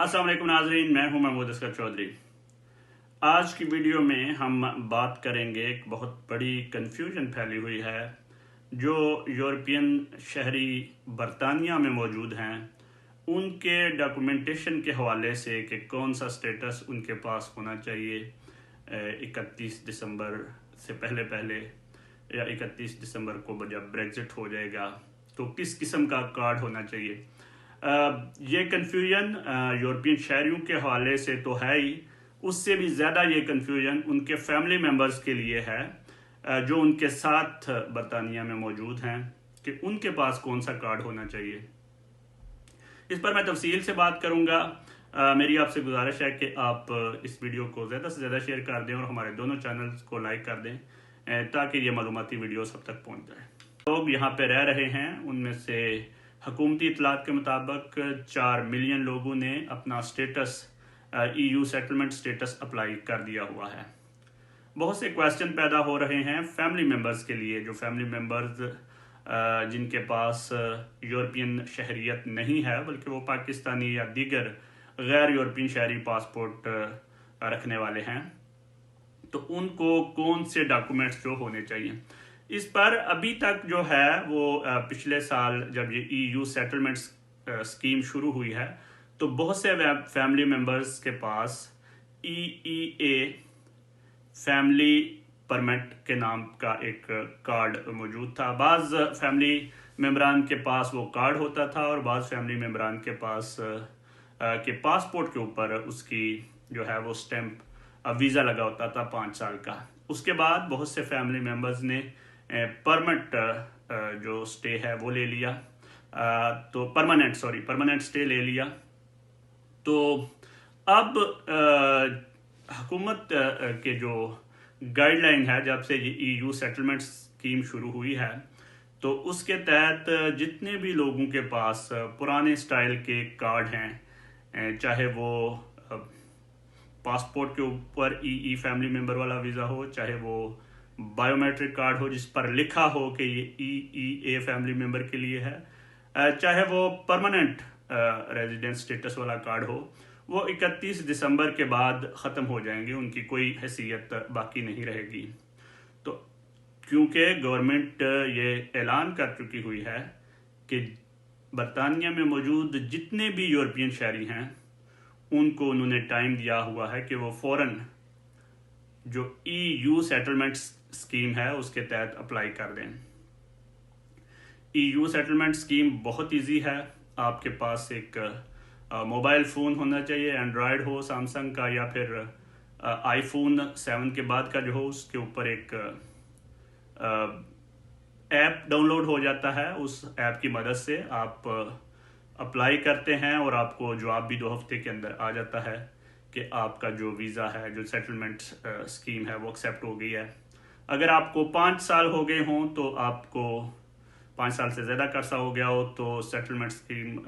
अस्सलाम वालेकुम नाज़रीन, मैं हूं महमूद अस्कर चौधरी। आज की वीडियो में हम बात करेंगे, एक बहुत बड़ी कन्फ्यूजन फैली हुई है जो यूरोपियन शहरी बरतानिया में मौजूद हैं उनके डॉक्यूमेंटेशन के हवाले से कि कौन सा स्टेटस उनके पास होना चाहिए 31 दिसंबर से पहले पहले या 31 दिसंबर को जब ब्रेग्जिट हो जाएगा तो किस किस्म का कार्ड होना चाहिए। ये कन्फ्यूजन यूरोपियन शहरियों के हवाले से तो है ही, उससे भी ज़्यादा ये कन्फ्यूजन उनके फैमिली मेम्बर्स के लिए है जो उनके साथ बरतानिया में मौजूद हैं कि उनके पास कौन सा कार्ड होना चाहिए। इस पर मैं तफसील से बात करूंगा। मेरी आपसे गुजारिश है कि आप इस वीडियो को ज़्यादा से ज़्यादा शेयर कर दें और हमारे दोनों चैनल्स को लाइक कर दें ताकि ये मालूमाती वीडियो सब तक पहुंच जाए। लोग यहाँ पे रह रहे हैं, उनमें से हुकूमती इतलात के मुताबिक 4 मिलियन लोगों ने अपना status EU settlement status apply कर दिया हुआ है। बहुत से क्वेश्चन पैदा हो रहे हैं फैमिली मेम्बर्स के लिए, जो फैमिली मेम्बर्स जिनके पास यूरोपियन शहरियत नहीं है बल्कि वो पाकिस्तानी या दीगर गैर यूरोपियन शहरी पासपोर्ट रखने वाले हैं, तो उनको कौन से डॉक्यूमेंट्स जो होने चाहिए। इस पर अभी तक जो है वो पिछले साल जब ये EU सेटलमेंट स्कीम शुरू हुई है तो बहुत से फैमिली मेम्बर्स के पास EEA फैमिली परमिट के नाम का एक कार्ड मौजूद था। बाज़ फैमिली मेम्बरान के पास वो कार्ड होता था और बाज़ फैमिली मेम्बरान के पास के पासपोर्ट के ऊपर उसकी जो है वो स्टैंप वीज़ा लगा होता था 5 साल का। उसके बाद बहुत से फैमिली मेम्बर्स ने परमिट जो स्टे है वो ले लिया, तो परमानेंट स्टे ले लिया। तो अब हुकूमत के जो गाइडलाइन है, जब से ये EU सेटलमेंट स्कीम शुरू हुई है तो उसके तहत जितने भी लोगों के पास पुराने स्टाइल के कार्ड हैं, चाहे वो पासपोर्ट के ऊपर EE फैमिली मेम्बर वाला वीज़ा हो, चाहे वो बायोमेट्रिक कार्ड हो जिस पर लिखा हो कि ये EEA फैमिली मेम्बर के लिए है, चाहे वो परमानेंट रेजिडेंस स्टेटस वाला कार्ड हो, वो 31 दिसंबर के बाद ख़त्म हो जाएंगे, उनकी कोई हैसियत बाकी नहीं रहेगी। तो क्योंकि गवर्नमेंट ये ऐलान कर चुकी हुई है कि बरतानिया में मौजूद जितने भी यूरोपियन शहरी हैं उनको उन्होंने टाइम दिया हुआ है कि वो फ़ौरन जो EU सेटलमेंट स्कीम है उसके तहत अप्लाई कर दें। EU सेटलमेंट स्कीम बहुत इजी है। आपके पास एक मोबाइल फ़ोन होना चाहिए, एंड्रॉयड हो सैमसंग का या फिर iPhone 7 के बाद का जो हो, उसके ऊपर एक ऐप डाउनलोड हो जाता है। उस ऐप की मदद से आप अप्लाई करते हैं और आपको जवाब भी 2 हफ्ते के अंदर आ जाता है कि आपका जो वीज़ा है, जो सेटलमेंट स्कीम है वो एक्सेप्ट हो गई है। अगर आपको 5 साल हो गए हों तो आपको 5 साल से ज़्यादा कर्सा हो गया हो तो settlement scheme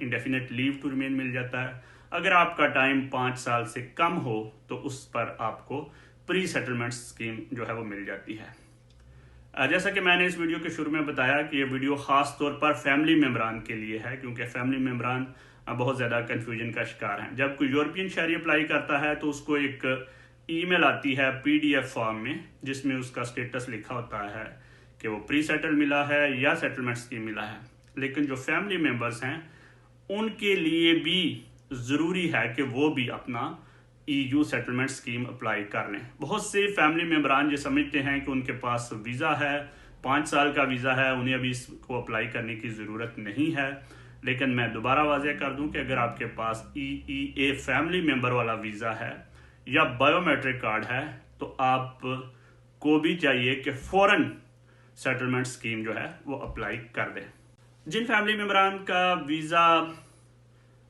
indefinite leave to remain मिल जाता है। अगर आपका टाइम 5 साल से कम हो तो उस पर आपको प्री सेटलमेंट स्कीम जो है वो मिल जाती है। जैसा कि मैंने इस वीडियो के शुरू में बताया कि ये वीडियो ख़ास तौर पर फैमिली मेम्बरान के लिए है, क्योंकि फैमिली मेम्बरान बहुत ज़्यादा कन्फ्यूजन का शिकार हैं। जब कोई यूरोपियन शहरी अप्लाई करता है तो उसको एक ईमेल आती है PDF फॉर्म में जिसमें उसका स्टेटस लिखा होता है कि वो प्री सेटल मिला है या सेटलमेंट स्कीम मिला है। लेकिन जो फैमिली मेम्बर्स हैं उनके लिए भी ज़रूरी है कि वो भी अपना EU सेटलमेंट स्कीम अप्लाई कर लें। बहुत से फैमिली मेम्बरान ये समझते हैं कि उनके पास वीज़ा है, 5 साल का वीज़ा है, उन्हें अभी इसको अप्लाई करने की ज़रूरत नहीं है। लेकिन मैं दोबारा वाज़ेह कर दूं कि अगर आपके पास EEA फैमिली मेम्बर वाला वीज़ा है या बायोमेट्रिक कार्ड है तो आप को भी चाहिए कि फ़ौरन सेटलमेंट स्कीम जो है वो अप्लाई कर दें। जिन फैमिली मेम्बरान का वीज़ा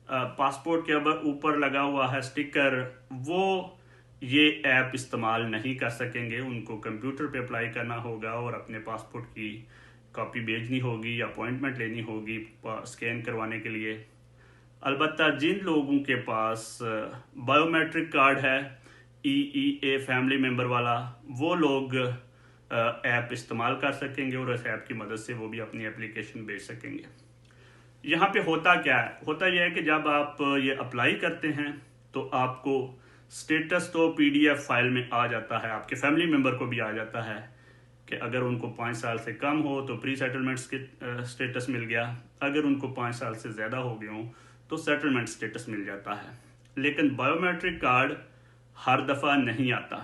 पासपोर्ट के ऊपर लगा हुआ है स्टिकर, वो ये ऐप इस्तेमाल नहीं कर सकेंगे। उनको कंप्यूटर पे अप्लाई करना होगा और अपने पासपोर्ट की कॉपी भेजनी होगी या अपॉइंटमेंट लेनी होगी स्कैन करवाने के लिए। अलबत्ता जिन लोगों के पास बायोमेट्रिक कार्ड है EEA फैमिली मेम्बर वाला, वो लोग ऐप इस्तेमाल कर सकेंगे और इस ऐप की मदद से वो भी अपनी एप्लीकेशन भेज सकेंगे। यहाँ पे होता क्या है, होता यह है कि जब आप ये अप्लाई करते हैं तो आपको स्टेटस तो PDF फाइल में आ जाता है, आपके फैमिली मेम्बर को भी आ जाता है कि अगर उनको 5 साल से कम हो तो प्री सेटलमेंट स्टेटस मिल गया, अगर उनको 5 साल से ज़्यादा हो गए हों तो सेटलमेंट स्टेटस मिल जाता है। लेकिन बायोमेट्रिक कार्ड हर दफ़ा नहीं आता,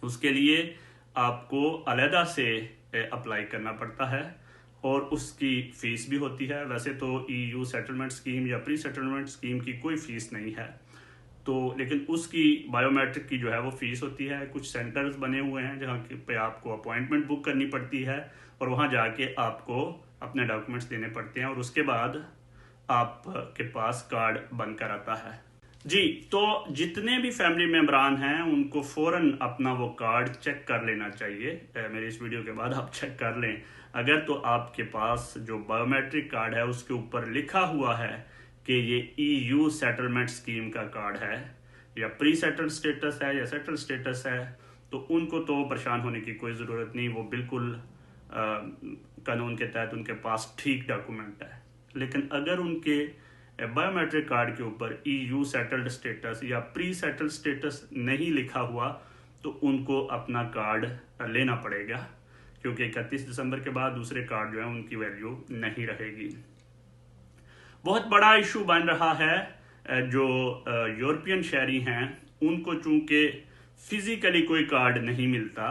उसके लिए आपको अलहदा से अप्लाई करना पड़ता है और उसकी फ़ीस भी होती है। वैसे तो EU सेटलमेंट स्कीम या प्री सेटलमेंट स्कीम की कोई फ़ीस नहीं है, तो लेकिन उसकी बायोमेट्रिक की जो है वो फ़ीस होती है। कुछ सेंटर्स बने हुए हैं जहाँ पे आपको अपॉइंटमेंट बुक करनी पड़ती है और वहाँ जाके आपको अपने डॉक्यूमेंट्स देने पड़ते हैं और उसके बाद आपके पास कार्ड बनकर आता है। जी, तो जितने भी फैमिली मेम्बरान हैं उनको फ़ौरन अपना वो कार्ड चेक कर लेना चाहिए। मेरे इस वीडियो के बाद आप चेक कर लें, अगर तो आपके पास जो बायोमेट्रिक कार्ड है उसके ऊपर लिखा हुआ है कि ये EU सेटलमेंट स्कीम का कार्ड है या प्री सेटल स्टेटस है या सेटल स्टेटस है, तो उनको तो परेशान होने की कोई ज़रूरत नहीं, वो बिल्कुल कानून के तहत उनके पास ठीक डॉक्यूमेंट है। लेकिन अगर उनके बायोमेट्रिक कार्ड के ऊपर EU सेटल्ड स्टेटस या प्री सेटल स्टेटस नहीं लिखा हुआ तो उनको अपना कार्ड लेना पड़ेगा, क्योंकि 31 दिसंबर के बाद दूसरे कार्ड जो है उनकी वैल्यू नहीं रहेगी। बहुत बड़ा इशू बन रहा है जो यूरोपियन शहरी हैं उनको चूंकि फिजिकली कोई कार्ड नहीं मिलता,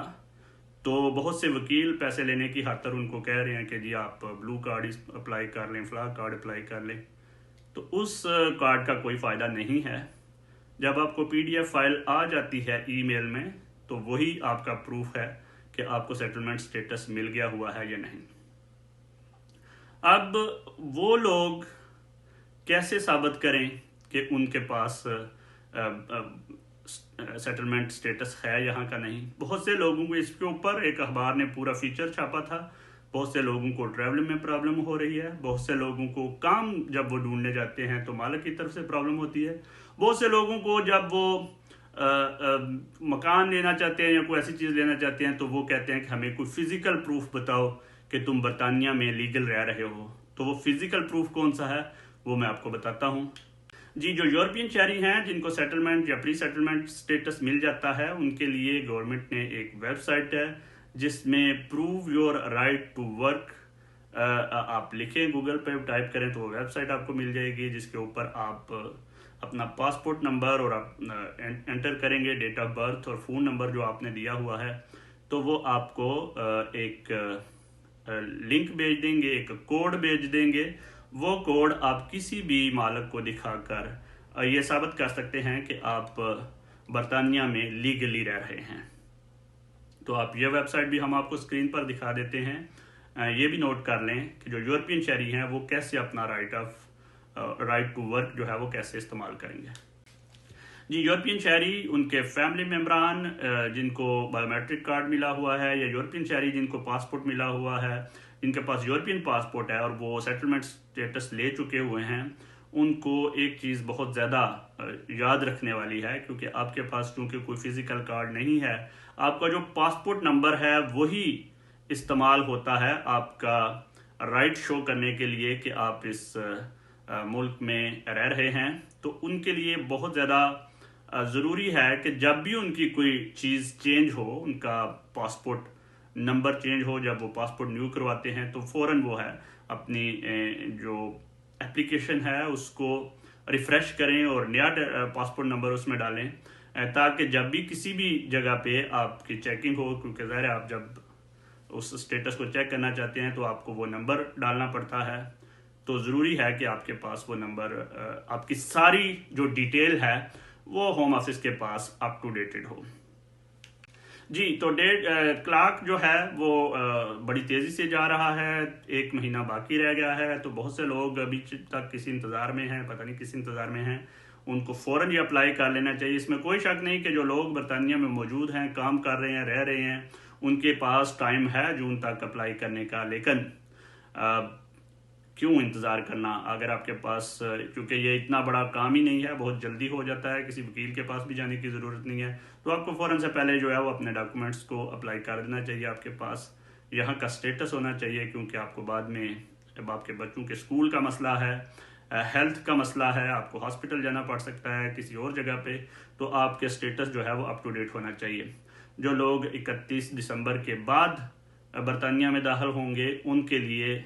तो बहुत से वकील पैसे लेने की खातिर उनको कह रहे हैं कि जी आप ब्लू कार्ड अप्लाई कर लें, फ्लैग कार्ड अप्लाई कर लें, तो उस कार्ड का कोई फ़ायदा नहीं है। जब आपको PDF फाइल आ जाती है ईमेल में तो वही आपका प्रूफ है कि आपको सेटलमेंट स्टेटस मिल गया हुआ है या नहीं। अब वो लोग कैसे साबित करें कि उनके पास सेटलमेंट स्टेटस है यहाँ का नहीं? बहुत से लोगों को इसके ऊपर एक अखबार ने पूरा फीचर छापा था, बहुत से लोगों को ट्रैवलिंग में प्रॉब्लम हो रही है, बहुत से लोगों को काम जब वो ढूंढने जाते हैं तो मालिक की तरफ से प्रॉब्लम होती है, बहुत से लोगों को जब वो मकान लेना चाहते हैं या कोई ऐसी चीज़ लेना चाहते हैं तो वो कहते हैं कि हमें कोई फिजिकल प्रूफ बताओ कि तुम बरतानिया में लीगल रह रहे हो। तो वो फिजिकल प्रूफ कौन सा है वो मैं आपको बताता हूँ। जी, जो यूरोपियन शहरी हैं जिनको सेटलमेंट या प्री सेटलमेंट स्टेटस मिल जाता है उनके लिए गवर्नमेंट ने एक वेबसाइट है जिसमें prove your right to work आप लिखें, गूगल पे टाइप करें तो वो वेबसाइट आपको मिल जाएगी, जिसके ऊपर आप अपना पासपोर्ट नंबर और आप एंटर करेंगे, डेट ऑफ बर्थ और फ़ोन नंबर जो आपने दिया हुआ है, तो वो आपको एक लिंक भेज देंगे, एक कोड भेज देंगे। वो कोड आप किसी भी मालिक को दिखाकर ये साबित कर सकते हैं कि आप बरतानिया में लीगली रह रहे हैं। तो आप ये वेबसाइट भी हम आपको स्क्रीन पर दिखा देते हैं। ये भी नोट कर लें कि जो यूरोपियन शहरी हैं वो कैसे अपना राइट टू वर्क जो है वो कैसे इस्तेमाल करेंगे। जी, यूरोपियन शहरी, उनके फैमिली मेम्बरान जिनको बायोमेट्रिक कार्ड मिला हुआ है या यूरोपियन शहरी जिनको पासपोर्ट मिला हुआ है, जिनके पास यूरोपियन पासपोर्ट है और वो सेटलमेंट स्टेटस ले चुके हुए हैं, उनको एक चीज़ बहुत ज़्यादा याद रखने वाली है, क्योंकि आपके पास चूँकि कोई फिजिकल कार्ड नहीं है, आपका जो पासपोर्ट नंबर है वही इस्तेमाल होता है आपका राइट शो करने के लिए कि आप इस मुल्क में रह रहे हैं। तो उनके लिए बहुत ज़्यादा ज़रूरी है कि जब भी उनकी कोई चीज़ चेंज हो, उनका पासपोर्ट नंबर चेंज हो, जब वो पासपोर्ट न्यू करवाते हैं तो फ़ौरन वो है अपनी जो एप्लीकेशन है उसको रिफ़्रेश करें और नया पासपोर्ट नंबर उसमें डालें, ताकि जब भी किसी भी जगह पे आपकी चेकिंग हो, क्योंकि ज़ाहिर है आप जब उस स्टेटस को चेक करना चाहते हैं तो आपको वो नंबर डालना पड़ता है, तो ज़रूरी है कि आपके पास वो नंबर, आपकी सारी जो डिटेल है वो होम ऑफिस के पास अप टू डेटेड हो। जी, तो क्लॉक जो है वो बड़ी तेज़ी से जा रहा है, 1 महीना बाकी रह गया है, तो बहुत से लोग अभी तक किसी इंतज़ार में हैं, पता नहीं किस इंतज़ार में हैं, उनको फ़ौरन ये अप्लाई कर लेना चाहिए। इसमें कोई शक नहीं कि जो लोग बरतानिया में मौजूद हैं, काम कर रहे हैं, रह रहे हैं, उनके पास टाइम है जून तक अप्लाई करने का, लेकिन क्यों इंतज़ार करना? अगर आपके पास, क्योंकि ये इतना बड़ा काम ही नहीं है, बहुत जल्दी हो जाता है, किसी वकील के पास भी जाने की ज़रूरत नहीं है, तो आपको फ़ौरन से पहले जो है वो अपने डॉक्यूमेंट्स को अप्लाई कर देना चाहिए। आपके पास यहाँ का स्टेटस होना चाहिए, क्योंकि आपको बाद में اب آپ کے بچوں کے اسکول کا مسئلہ ہے، ہیلتھ کا مسئلہ ہے، آپ کو ہاسپٹل جانا پڑ سکتا ہے کسی اور جگہ پہ، تو آپ کے سٹیٹس جو ہے وہ اپ ٹو ڈیٹ ہونا چاہیے۔ جو لوگ 31 دسمبر کے بعد برطانیہ میں داخل ہوں گے ان کے لیے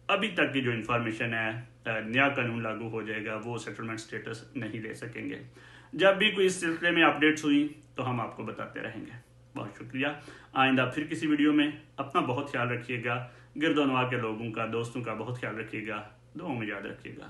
ابھی تک کی جو انفارمیشن ہے، نیا قانون لاگو ہو جائے گا، وہ سیٹلمنٹ سٹیٹس نہیں لے سکیں گے۔ جب بھی کوئی اس سلسلے میں اپڈیٹس ہوئی تو ہم آپ کو بتاتے رہیں گے۔ بہت شکریہ۔ آئندہ پھر کسی ویڈیو میں اپنا بہت خیال رکھیے گا، گرد و نواح کے لوگوں کا، دوستوں کا بہت خیال رکھیے گا، دعاؤں میں یاد رکھیے گا۔